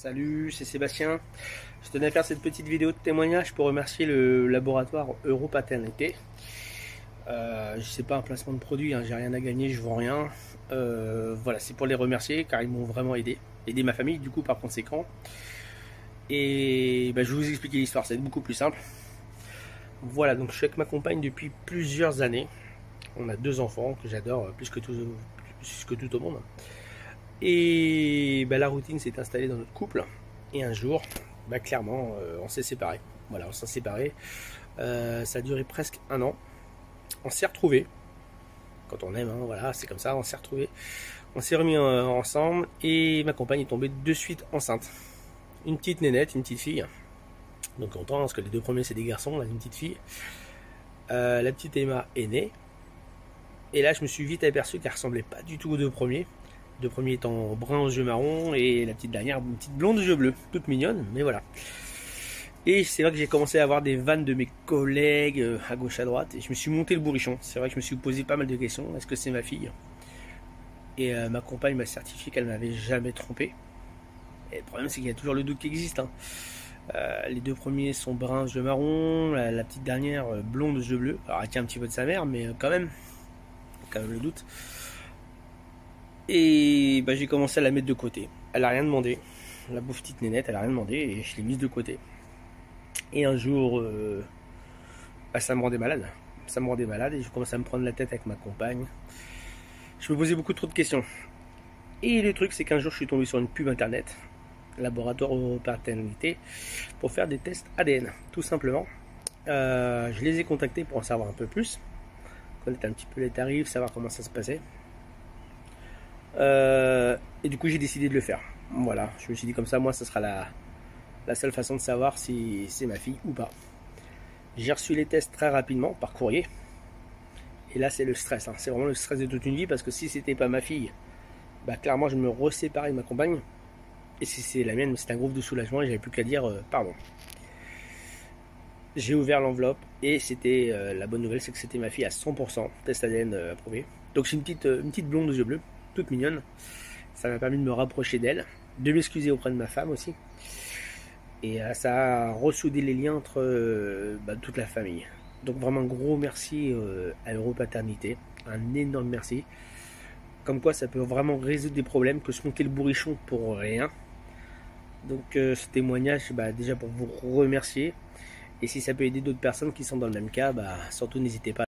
Salut, c'est Sébastien. Je tenais à faire cette petite vidéo de témoignage pour remercier le laboratoire Europaternité. Je sais pas un placement de produit, hein, j'ai rien à gagner, je vends rien. Voilà, c'est pour les remercier car ils m'ont vraiment aidé ma famille du coup par conséquent. Et je vais vous expliquer l'histoire, ça va être beaucoup plus simple. Voilà, donc je suis avec ma compagne depuis plusieurs années. On a 2 enfants que j'adore plus que tout au monde. Et la routine s'est installée dans notre couple. Et un jour, clairement, on s'est séparés. Voilà, on s'est séparés. Ça a duré presque 1 an. On s'est retrouvés. Quand on aime, hein, voilà, c'est comme ça, on s'est retrouvés. On s'est remis ensemble et ma compagne est tombée de suite enceinte. Une petite nénette, une petite fille. Donc content parce que les 2 premiers c'est des garçons, là une petite fille. La petite Emma est née. Et là je me suis vite aperçu qu'elle ressemblait pas du tout aux 2 premiers. 2 premiers étant brun aux yeux marrons et la petite dernière une petite blonde aux yeux bleus, toute mignonne, mais voilà. Et c'est vrai que j'ai commencé à avoir des vannes de mes collègues à gauche à droite et je me suis monté le bourrichon. C'est vrai que je me suis posé pas mal de questions. Est-ce que c'est ma fille? Et ma compagne m'a certifié qu'elle m'avait jamais trompé. Et le problème c'est qu'il y a toujours le doute qui existe, hein. Les 2 premiers sont bruns aux yeux marrons, la petite dernière blonde aux yeux bleus. Alors elle tient un petit peu de sa mère, mais quand même le doute. Et j'ai commencé à la mettre de côté. Elle a rien demandé. La pauvre petite nénette, elle a rien demandé et je l'ai mise de côté. Et un jour, ça me rendait malade. Ça me rendait malade et je commençais à me prendre la tête avec ma compagne. Je me posais beaucoup trop de questions. Et le truc, c'est qu'un jour, je suis tombé sur une pub internet, laboratoire Europaternité, pour faire des tests ADN, tout simplement. Je les ai contactés pour en savoir un peu plus, connaître un petit peu les tarifs, savoir comment ça se passait. Et du coup j'ai décidé de le faire. Voilà, je me suis dit comme ça moi ça sera la seule façon de savoir si c'est ma fille ou pas. J'ai reçu les tests très rapidement par courrier. Et là c'est le stress, hein. C'est vraiment le stress de toute une vie parce que si c'était pas ma fille, clairement je me reséparais de ma compagne. Et si c'est la mienne, c'est un groupe de soulagement et j'avais plus qu'à dire pardon. J'ai ouvert l'enveloppe et c'était la bonne nouvelle, c'est que c'était ma fille à 100%, test ADN approuvé. Donc c'est une petite blonde aux yeux bleus, toute mignonne. Ça m'a permis de me rapprocher d'elle, de m'excuser auprès de ma femme aussi. Et ça a ressoudé les liens entre toute la famille. Donc vraiment un gros merci à Europaternité, un énorme merci. Comme quoi ça peut vraiment résoudre des problèmes, que se monter le bourrichon pour rien. Donc ce témoignage, déjà pour vous remercier. Et si ça peut aider d'autres personnes qui sont dans le même cas, surtout n'hésitez pas.